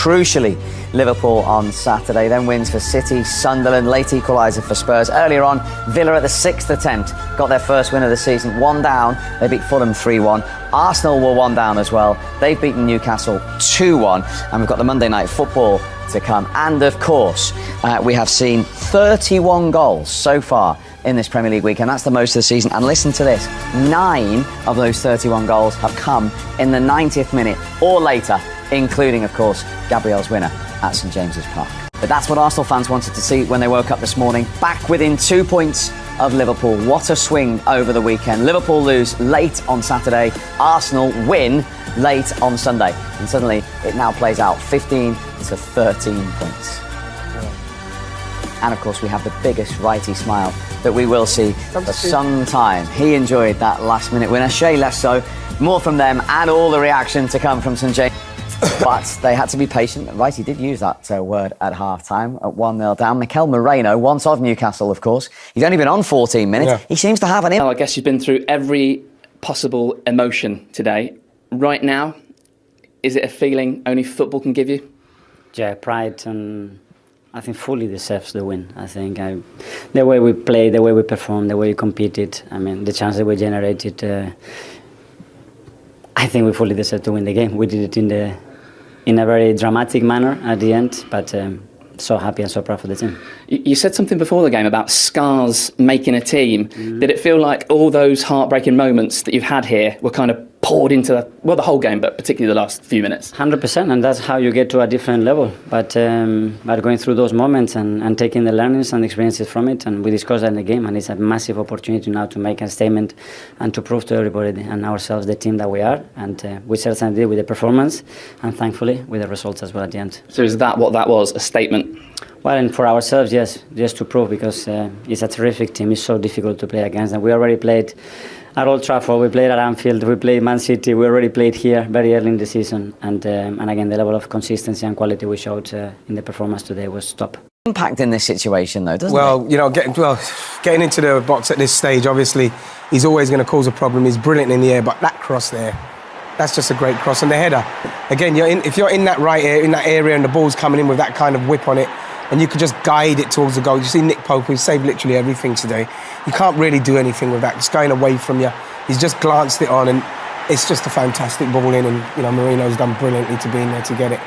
crucially, Liverpool on Saturday. Then wins for City, Sunderland, late equaliser for Spurs. Earlier on, Villa at the 6th attempt got their first win of the season. 1 down, they beat Fulham 3-1. Arsenal were 1 down as well. They've beaten Newcastle 2-1. And we've got the Monday night football to come. And of course, we have seen 31 goals so far in this Premier League weekend. That's the most of the season. And listen to this, 9 of those 31 goals have come in the 90th minute or later, including, of course, Gabriel's winner at St James's Park. But that's what Arsenal fans wanted to see when they woke up this morning. Back within 2 points of Liverpool. What a swing over the weekend. Liverpool lose late on Saturday. Arsenal win late on Sunday. And suddenly it now plays out 15 to 13 points. And of course we have the biggest righty smile that we will see for some time. He enjoyed that last minute winner. Shay less so. More from them and all the reaction to come from St James. But they had to be patient. Righty did use that word at half-time at 1-0 down. Mikel Moreno, once of Newcastle, of course. He's only been on 14 minutes. Yeah. He seems to have an... Well, I guess you've been through every possible emotion today. Right now, is it a feeling only football can give you? Yeah, pride and I think fully deserves the win. I think the way we played, the way we performed, the way we competed, I mean, the chance that we generated, I think we fully deserve to win the game. We did it in a very dramatic manner at the end, but so happy and so proud for the team. You said something before the game about scars making a team. Mm-hmm. Did it feel like all those heartbreaking moments that you've had here were kind of poured into the whole game, but particularly the last few minutes? 100%, and that's how you get to a different level. But going through those moments and taking the learnings and experiences from it, and we discussed that in the game, and it's a massive opportunity now to make a statement and to prove to everybody and ourselves the team that we are, and we certainly did with the performance, and thankfully with the results as well at the end. So is that what that was, a statement? Well, and for ourselves, yes, just to prove, because it's a terrific team. It's so difficult to play against, and we already played at Old Trafford, we played at Anfield, we played Man City, we already played here very early in the season, and again, the level of consistency and quality we showed in the performance today was top. Impact in this situation, though, doesn't it? Well, you know, getting into the box at this stage, obviously, he's always going to cause a problem. He's brilliant in the air, but that cross there, that's just a great cross. And the header, again, if you're in that area and the ball's coming in with that kind of whip on it, and you could just guide it towards the goal. You see Nick Pope, who saved literally everything today. You can't really do anything with that. It's going away from you. He's just glanced it on, and it's just a fantastic ball in, and, you know, Marino's done brilliantly to be in there to get it.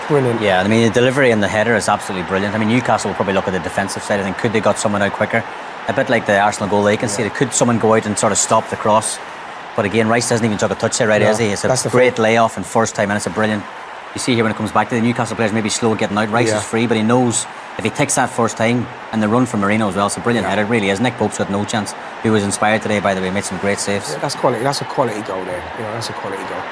Brilliant. Yeah, I mean, the delivery and the header is absolutely brilliant. I mean, Newcastle will probably look at the defensive side. I think, could they got someone out quicker? A bit like the Arsenal goal they conceded. Could someone go out and sort of stop the cross? But again, Rice doesn't even took a touch there, right, is he? It's a great layoff and first time, and it's a brilliant... You see here when it comes back to the Newcastle players, maybe slow getting out. Rice is free, but he knows if he takes that first time, and the run from Marino as well, it's a brilliant header, really is. Nick Pope's got no chance. He was inspired today, by the way, made some great saves. Yeah, that's quality. That's a quality goal there. You know, that's a quality goal.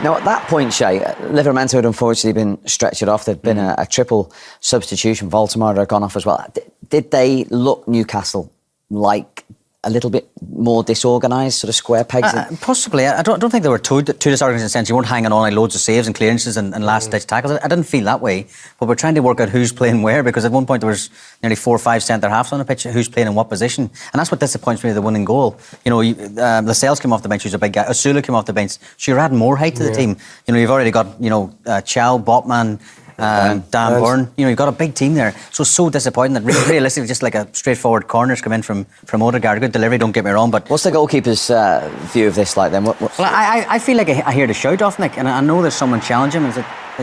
Now, at that point, Shay, Livramento had unfortunately been stretched off. There'd been a triple substitution. Voldemar had gone off as well. Did they look, Newcastle, like a little bit more disorganised, sort of square pegs? Possibly. I don't think they were too disorganised in the sense you weren't hanging on like loads of saves and clearances and last-ditch tackles. I didn't feel that way. But we're trying to work out who's playing where, because at one point there was nearly 4 or 5 centre-halves on the pitch, who's playing in what position. And that's what disappoints me, the winning goal. You know, Lascelles came off the bench, who's a big guy. Osula came off the bench. So you're adding more height to the team. You know, you've already got, Chow, Botman, Dan Burn, you've got a big team there. So disappointing that realistically just like a straightforward corners come in from Odegaard. Good delivery, don't get me wrong, but... What's the goalkeeper's view of this like then? Well, I feel like I hear the shout off, Nick, and I know there's someone challenging him. Is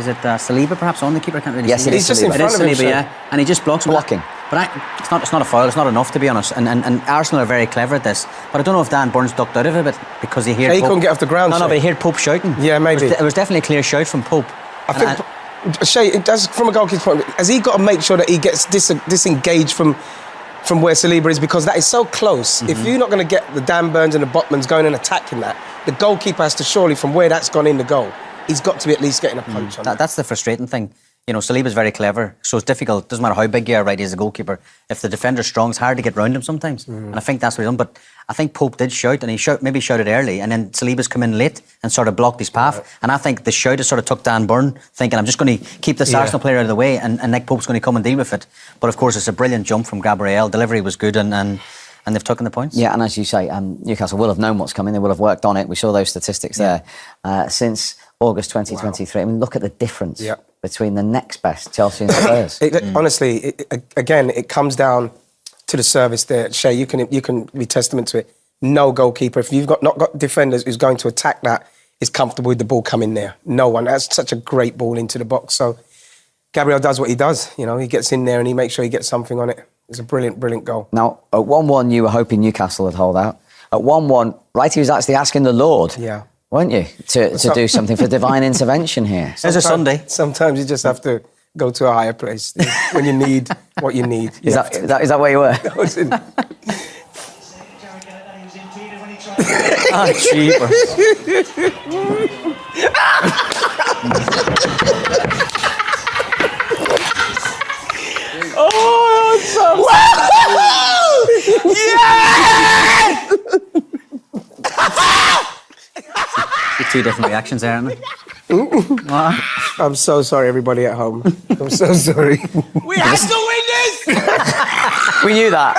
it Saliba perhaps on the keeper? I can't really see. He's just in front of him, Saliba, yeah. And he just blocks blocking. But it's not a foul, it's not enough, to be honest. And Arsenal are very clever at this. But I don't know if Dan Burns ducked out of it a bit because he heard Pope. He couldn't get off the ground. No, but he heard Pope shouting. Yeah, maybe. It was definitely a clear shout from Pope. I think... Shay, it does, from a goalkeeper's point of view, has he got to make sure that he gets disengaged from where Saliba is, because that is so close. If you're not going to get the Dan Burns and the Botmans going and attacking that, the goalkeeper has to surely, from where that's gone in the goal, he's got to be at least getting a punch on that. That's the frustrating thing. You know, Saliba's very clever, so it's difficult. Doesn't matter how big you are, right, as a goalkeeper. If the defender's strong, it's hard to get round him sometimes. And I think that's what he's done. But I think Pope did shout, and he maybe shouted early, and then Saliba's come in late and sort of blocked his path. Right. And I think the shout has sort of took Dan Burn, thinking, I'm just going to keep this Arsenal player out of the way, and Nick Pope's going to come and deal with it. But of course, it's a brilliant jump from Gabriel. Delivery was good, and they've taken the points. Yeah, and as you say, Newcastle will have known what's coming. They will have worked on it. We saw those statistics there since August 2023. I mean, look at the difference Yeah. between the next best, Chelsea and Spurs. Honestly, again, it comes down to the service there. Shay, you can be testament to it. No goalkeeper. If you've not got defenders who's going to attack that, is comfortable with the ball coming there. No one. That's such a great ball into the box. So Gabriel does what he does. You know, he gets in there and he makes sure he gets something on it. It's a brilliant, brilliant goal. Now, at 1-1, you were hoping Newcastle would hold out. At 1-1, Wrighty was actually asking the Lord, weren't you, to do something for divine intervention here. There's a Sunday. Sometimes you just have to go to a higher place when you need what you need. Is that where you were? Ah, jeepers. Oh, so yeah! Two different reactions there, aren't there? I'm so sorry, everybody at home. I'm so sorry. We have to win this! We knew that.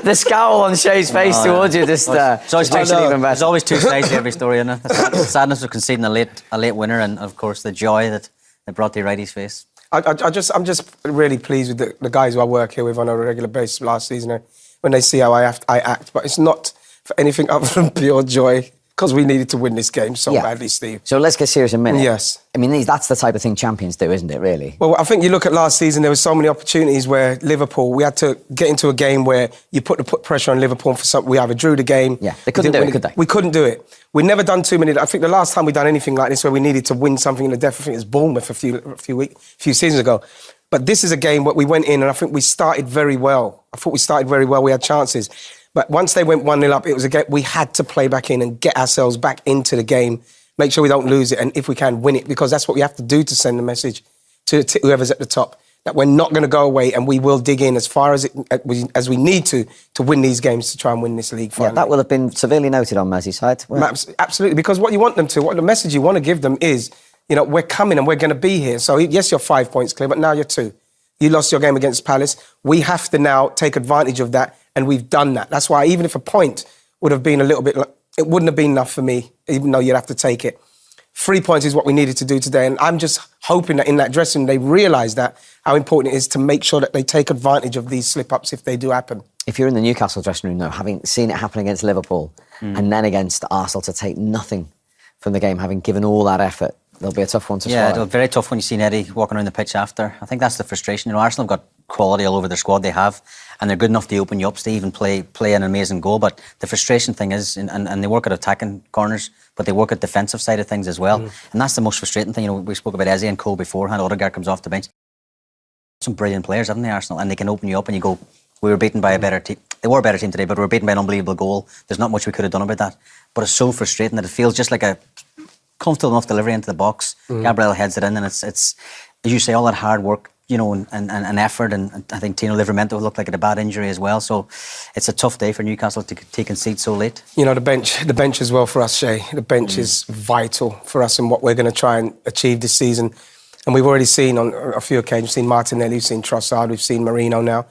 The scowl on Shay's face towards you just makes it even better. There's always two sides to every story, isn't there? The sadness of conceding a late winner, and of course the joy that it brought to Wrighty's face. I'm just really pleased with the guys who I work here with on a regular basis last season when they see how I act. But it's not for anything other than pure joy, because we needed to win this game so badly, Steve. So let's get serious a minute. Yes. I mean, that's the type of thing champions do, isn't it, really? Well, I think you look at last season, there were so many opportunities where Liverpool, we had to get into a game where you put pressure on Liverpool for something. We either drew the game. Yeah, they couldn't do it, could they? We couldn't do it. We'd never done too many. I think the last time we'd done anything like this where we needed to win something in the death, I think it was Bournemouth a few seasons ago. But this is a game where we went in and I think we started very well. We had chances. But once they went 1-0 up, it was a game we had to play back in and get ourselves back into the game, make sure we don't lose it, and if we can, win it, because that's what we have to do to send a message to whoever's at the top, that we're not going to go away and we will dig in as far as we need to win these games to try and win this league finally. Yeah, that will have been severely noted on Merseyside. Absolutely, because what you want them to, what the message you want to give them is, you know, we're coming and we're going to be here. So yes, you're 5 points clear, but now you're 2. You lost your game against Palace. We have to now take advantage of that, and we've done that. That's why even if a point would have been a little bit, it wouldn't have been enough for me, even though you'd have to take it. 3 points is what we needed to do today, and I'm just hoping that in that dressing room they realise that, how important it is to make sure that they take advantage of these slip-ups if they do happen. If you're in the Newcastle dressing room, though, having seen it happen against Liverpool and then against Arsenal, to take nothing from the game, having given all that effort, it'll be a tough one to swallow. Yeah, it'll be very tough when you see Eddie walking around the pitch after. I think that's the frustration. You know, Arsenal have got quality all over their squad, they have, and they're good enough to open you up, Steve, and play an amazing goal. But the frustration thing is, and they work at attacking corners, but they work at defensive side of things as well. And that's the most frustrating thing. You know, we spoke about Eze and 𝐿𝐻𝐒𝐒 beforehand. Odegaard comes off the bench. Some brilliant players, haven't they, Arsenal? And they can open you up and you go, we were beaten by a better team. They were a better team today, but we were beaten by an unbelievable goal. There's not much we could have done about that. But it's so frustrating that it feels just like a comfortable enough delivery into the box. Gabriel heads it in, and it's as you say, all that hard work, you know, and effort, and I think Tino Livramento looked like a bad injury as well. So it's a tough day for Newcastle to concede so late. You know, the bench as well for us, Shay. The bench is vital for us and what we're going to try and achieve this season. And we've already seen on a few occasions, we've seen Martinelli, we've seen Trossard, we've seen Marino now.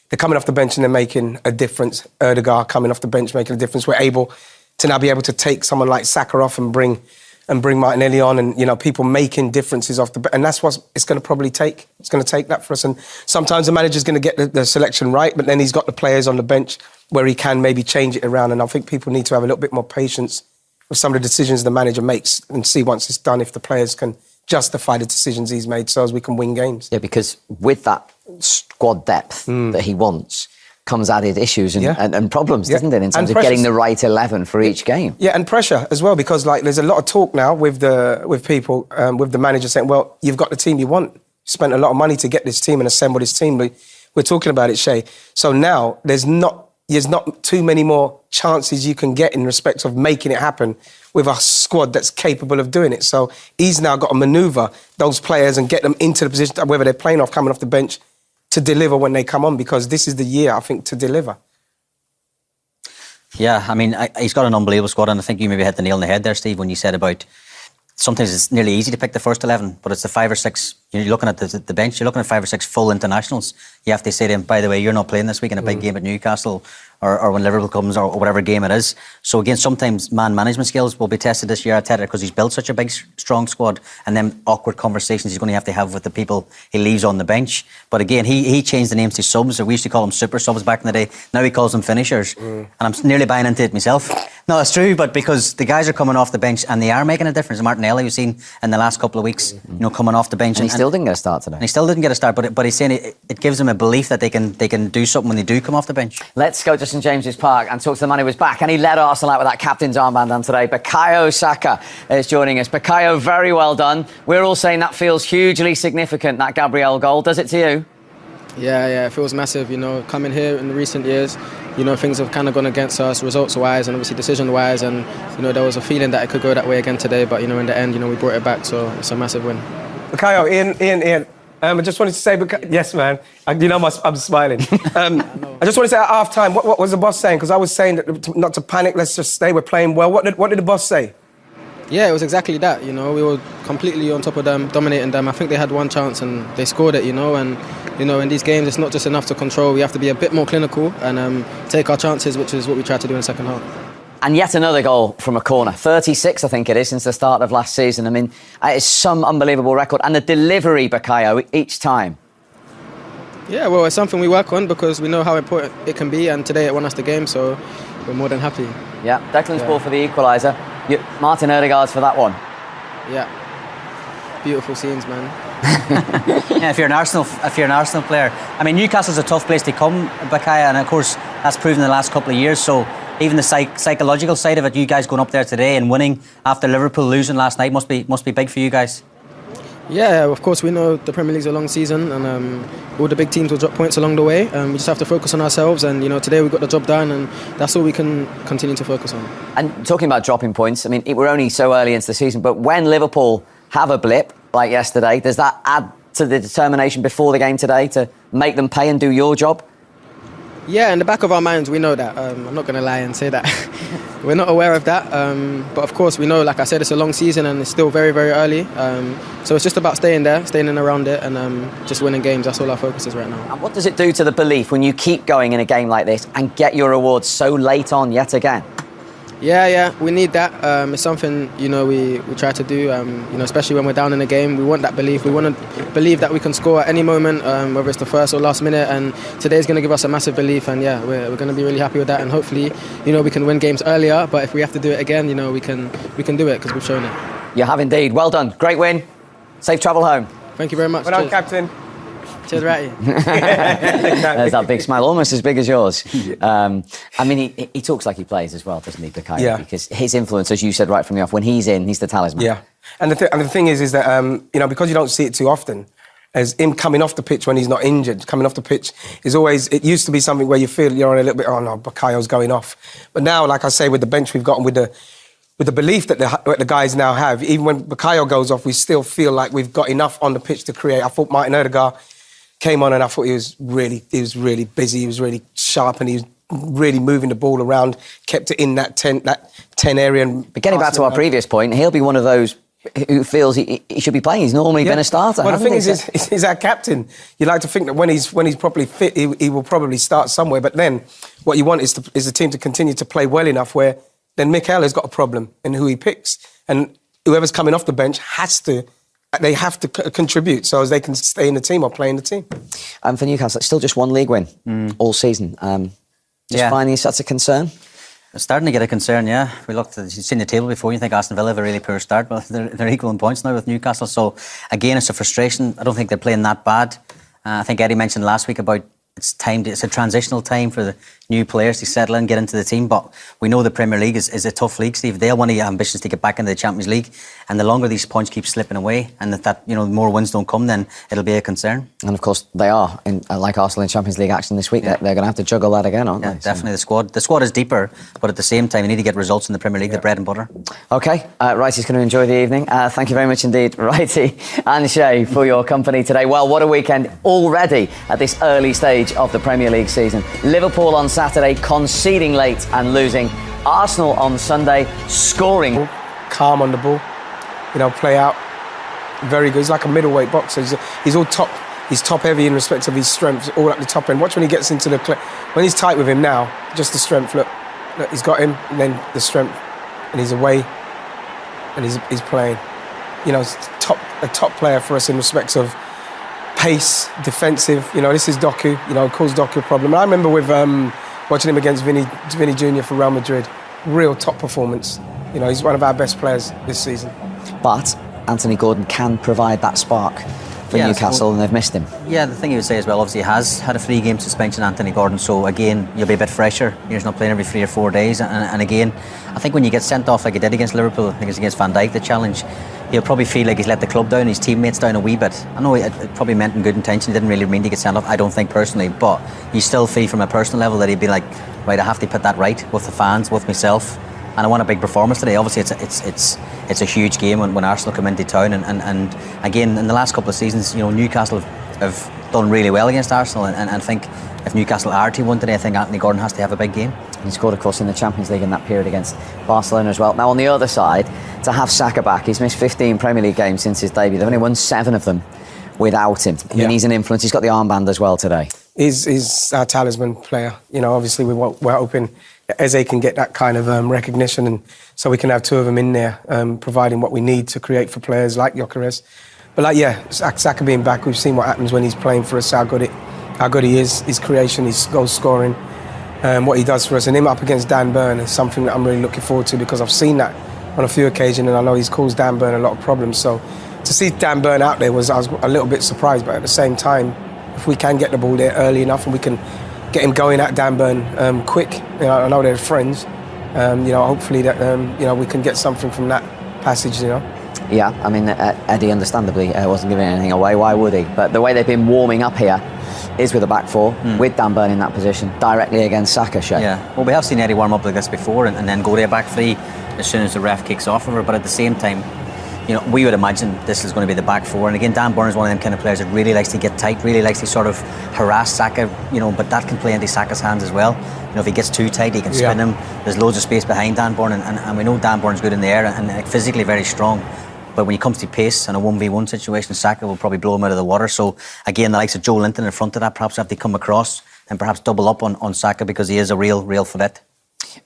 They're coming off the bench and they're making a difference. Odegaard coming off the bench making a difference. We're able to now be able to take someone like Saka off and bring Martinelli on, and, you know, people making differences off the bench. And that's what it's going to probably take. It's going to take that for us. And sometimes the manager's going to get the selection right, but then he's got the players on the bench where he can maybe change it around. And I think people need to have a little bit more patience with some of the decisions the manager makes and see once it's done if the players can justify the decisions he's made so as we can win games. Yeah, because with that squad depth that he wants comes added issues and problems, doesn't it, in terms of getting the right 11 for each game. Yeah, and pressure as well, because like there's a lot of talk now with people, with the manager saying, well, you've got the team you want. You spent a lot of money to get this team and assemble this team. We're talking about it, Shay. So now there's not too many more chances you can get in respect of making it happen with a squad that's capable of doing it. So he's now got to manoeuvre those players and get them into the position, whether they're playing off, coming off the bench, to deliver when they come on, because this is the year, I think, to deliver. Yeah, I mean, he's got an unbelievable squad, and I think you maybe hit the nail on the head there, Steve, when you said about sometimes it's nearly easy to pick the first 11, but it's the 5 or 6 You're looking at the bench, you're looking at 5 or 6 full internationals. You have to say to him, by the way, you're not playing this week in a big game at Newcastle or when Liverpool comes or whatever game it is. So again, sometimes man management skills will be tested this year at Arteta because he's built such a big, strong squad, and then awkward conversations he's going to have with the people he leaves on the bench. But again, he changed the names to subs. We used to call them super subs back in the day. Now he calls them finishers. And I'm nearly buying into it myself. No, it's true, but because the guys are coming off the bench and they are making a difference. Martinelli, we've seen in the last couple of weeks, coming off the bench. And he still didn't get a start today. And he still didn't get a start, but he's saying it gives them a belief that they can do something when they do come off the bench. Let's go to St James's Park and talk to the man who was back, and he led Arsenal out with that captain's armband on today. 𝐿𝐿𝐄𝐒𝐒𝐈𝐕𝐄 Saka is joining us. 𝐿𝐿𝐄𝐒𝐒𝐒, very well done. We're all saying that feels hugely significant, that Gabriel goal. Does it to you? Yeah, it feels massive. Coming here in the recent years, things have kind of gone against us results-wise and obviously decision-wise, and there was a feeling that it could go that way again today, but in the end, we brought it back, so it's a massive win. Ian, I just wanted to say, yes, man. I'm smiling. I just wanted to say at half-time, what was the boss saying? Because I was saying that not to panic, let's just stay, we're playing well. What did the boss say? Yeah, it was exactly that. We were completely on top of them, dominating them. I think they had one chance and they scored it, and in these games, it's not just enough to control. We have to be a bit more clinical and take our chances, which is what we tried to do in the second half. And yet another goal from a corner. 36, I think it is, since the start of last season. I mean, it's some unbelievable record. And the delivery, 𝐿𝐿𝐄𝐒𝐒, each time. Yeah, well, it's something we work on because we know how important it can be. And today it won us the game, so we're more than happy. Yeah, Declan's ball for the equaliser. Martin Ødegaard's for that one. Yeah. Beautiful scenes, man. Yeah, if you're an Arsenal player, I mean, Newcastle's a tough place to come, 𝐿𝐿𝐄𝐒𝐒, and of course that's proven in the last couple of years. So even the psychological side of it, you guys going up there today and winning after Liverpool losing last night must be big for you guys. Yeah, of course we know the Premier League's a long season, and all the big teams will drop points along the way. We just have to focus on ourselves, and today we got the job done, and that's all we can continue to focus on. And talking about dropping points, I mean, we're only so early into the season, but when Liverpool have a blip like yesterday, does that add to the determination before the game today to make them pay and do your job? Yeah, in the back of our minds, we know that. I'm not going to lie and say that. We're not aware of that. But of course, we know, like I said, it's a long season and it's still very, very early. So it's just about staying there, staying in around it, and just winning games. That's all our focus is right now. And what does it do to the belief when you keep going in a game like this and get your rewards so late on yet again? Yeah, we need that. It's something, we try to do, especially when we're down in a game. We want that belief. We want to believe that we can score at any moment, whether it's the first or last minute. And today's going to give us a massive belief. And yeah, we're going to be really happy with that. And hopefully, we can win games earlier. But if we have to do it again, we can do it because we've shown it. You have indeed. Well done. Great win. Safe travel home. Thank you very much. Well done, Captain. Cheers, Ratty. There's that big smile, almost as big as yours. I mean, he talks like he plays as well, doesn't he, 𝐿𝐿𝐄𝐒𝐒? Yeah. Because his influence, as you said right from the off, when he's in, he's the talisman. Yeah. And the thing is that, because you don't see it too often, as him coming off the pitch when he's not injured, coming off the pitch is always, it used to be something where you feel you're a little bit, oh no, 𝐿𝐿𝐄𝐒𝐒's going off. But now, like I say, with the bench we've gotten, with the belief that the guys now have, even when 𝐿𝐿𝐄𝐒𝐒 goes off, we still feel like we've got enough on the pitch to create. I thought Martin Ødegaard came on and I thought he was really busy, he was really sharp, and he was really moving the ball around, kept it in that 10 area. But getting back to our previous point, he'll be one of those who feels he should be playing. He's normally been a starter. Well, the thing is, he's our captain. You like to think that when he's properly fit, he will probably start somewhere. But then what you want is the team to continue to play well enough where then 𝐿𝐿𝐄𝐒 has got a problem in who he picks. And whoever's coming off the bench they have to contribute so as they can stay in the team or play in the team. For Newcastle, it's still just one league win all season. Finding that's a concern? It's starting to get a concern, yeah. We looked at, you've seen the table before, you think Aston Villa have a really poor start, but they're equal in points now with Newcastle. So, again, it's a frustration. I don't think they're playing that bad. I think Eddie mentioned last week about it's a transitional time for the new players to settle in, get into the team. But we know the Premier League is a tough league, Steve. They'll want to get ambitions to get back into the Champions League. And the longer these points keep slipping away and that more wins don't come, then it'll be a concern. And of course, they are, like Arsenal in Champions League action this week. Yeah. They're going to have to juggle that again, aren't they? Definitely. The squad is deeper, but at the same time, you need to get results in the Premier League, the bread and butter. OK, Wrighty's going to enjoy the evening. Thank you very much indeed, Wrighty and 𝐿𝐿𝐄𝐒, for your company today. Well, what a weekend already at this early stage of the Premier League season. Liverpool on Saturday, conceding late and losing. Arsenal on Sunday, scoring. Calm on the ball, play out. very good. He's like a middleweight boxer. He's all top. He's top heavy in respect of his strength, all at the top end. Watch when he gets into the when he's tight with him now, just the strength. Look, he's got him, and then the strength, and he's away, and he's playing. You know, a top player for us in respects of pace, defensive. You know, this is Doku. You know, caused Doku a problem. And I remember with watching him against Vinny Jr. for Real Madrid, real top performance. You know, he's one of our best players this season. But Anthony Gordon can provide that spark for Newcastle, and they've missed him. Yeah, the thing you would say as well, obviously he has had a 3-game suspension, Anthony Gordon, so again, you'll be a bit fresher. You're not playing every 3 or 4 days, and again, I think when you get sent off like he did against Liverpool, I think it's against Van Dijk, the challenge, he'll probably feel like he's let the club down, his teammates down a wee bit. I know it probably meant in good intention, he didn't really mean to get sent off, I don't think personally, but you still feel from a personal level that he'd be like, right, I have to put that right with the fans, with myself, and I want a big performance today. Obviously it's a huge game when Arsenal come into town, and again in the last couple of seasons, you know, Newcastle have done really well against Arsenal, and I think if Newcastle are to win today, I think Anthony Gordon has to have a big game. He scored, of course, in the Champions League in that period against Barcelona as well. Now on the other side, to have Saka back, he's missed 15 Premier League games since his debut. They've only won 7 of them without him. I mean, he's an influence. He's got the armband as well today. He's our talisman player. You know, obviously we're hoping that Eze can get that kind of recognition, and so we can have 2 of them in there, providing what we need to create for players like 𝐿𝐻𝐒𝐒𝐈𝐕𝐄. But like, yeah, Saka being back, we've seen what happens when he's playing for us, how good he is, his creation, his goal scoring, what he does for us, and him up against Dan Burn is something that I'm really looking forward to, because I've seen that on a few occasions, and I know he's caused Dan Burn a lot of problems. So to see Dan Burn out there I was a little bit surprised, but at the same time, if we can get the ball there early enough and we can get him going at Dan Burn quick, you know, I know they're friends, you know, hopefully that you know, we can get something from that passage, you know. Yeah, I mean, Eddie understandably wasn't giving anything away. Why would he? But the way they've been warming up here is with a back 4, with Dan Burn in that position, directly against Saka. Yeah, well, we have seen Eddie warm up like this before and then go to a back 3 as soon as the ref kicks off of her. But at the same time, you know, we would imagine this is going to be the back 4. And again, Dan Burn is one of them kind of players that really likes to get tight, really likes to sort of harass Saka, you know, but that can play into Saka's hands as well. You know, if he gets too tight, he can spin him. There's loads of space behind Dan Burn, and we know Dan Burn's good in the air and physically very strong. But when he comes to pace in a 1v1 situation, Saka will probably blow him out of the water. So again, the likes of Joe Linton in front of that perhaps have to come across and perhaps double up on Saka, because he is a real threat.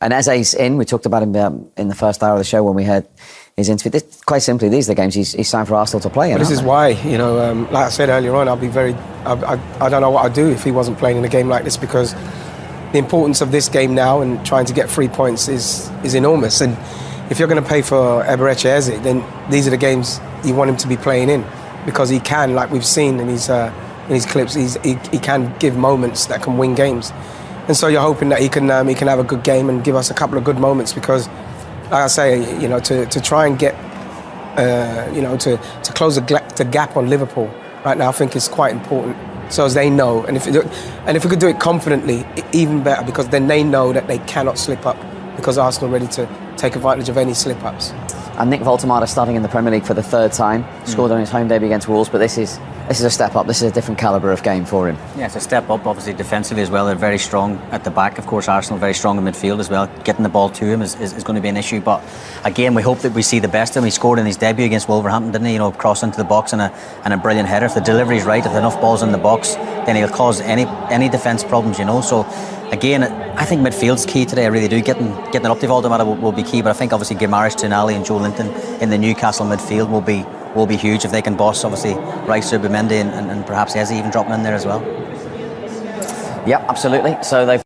And Eze's in. We talked about him in the first hour of the show when we heard his interview. Quite simply, these are the games he's signed for Arsenal to play in. This is why, you know, like I said earlier on, I don't know what I'd do if he wasn't playing in a game like this, because the importance of this game now and trying to get 3 points is enormous. And if you're going to pay for 𝐿𝐻𝐒𝐈𝐕𝐄, then these are the games you want him to be playing in, because he can, like we've seen in his clips, he can give moments that can win games. And so you're hoping that he can have a good game and give us a couple of good moments, because, like I say, you know, to try and get, you know, to close the gap on Liverpool right now, I think is quite important. So as they know, and if we could do it confidently, even better, because then they know that they cannot slip up, because Arsenal are ready to take advantage of any slip-ups. And Nick 𝐿𝐻𝐒𝐒𝐈𝐕𝐄 starting in the Premier League for the 3rd time, scored on his home debut against Wolves, but this is a step up. This is a different calibre of game for him. Yeah, it's a step up, obviously, defensively as well. They're very strong at the back. Of course, Arsenal very strong in midfield as well. Getting the ball to him is going to be an issue. But again, we hope that we see the best of him. He scored in his debut against Wolverhampton, didn't he? You know, cross into the box and a brilliant header. If the delivery's right, if there are enough balls in the box, then he'll cause any defence problems, you know. So again, I think midfield's key today. I really do. Getting it up to Valdemar will be key. But I think obviously Guimaraes, Tonali and Joe Linton in the Newcastle midfield will be huge if they can boss, obviously, Rice, Zubimendi and perhaps Eze even dropping in there as well. Yep, absolutely. So they've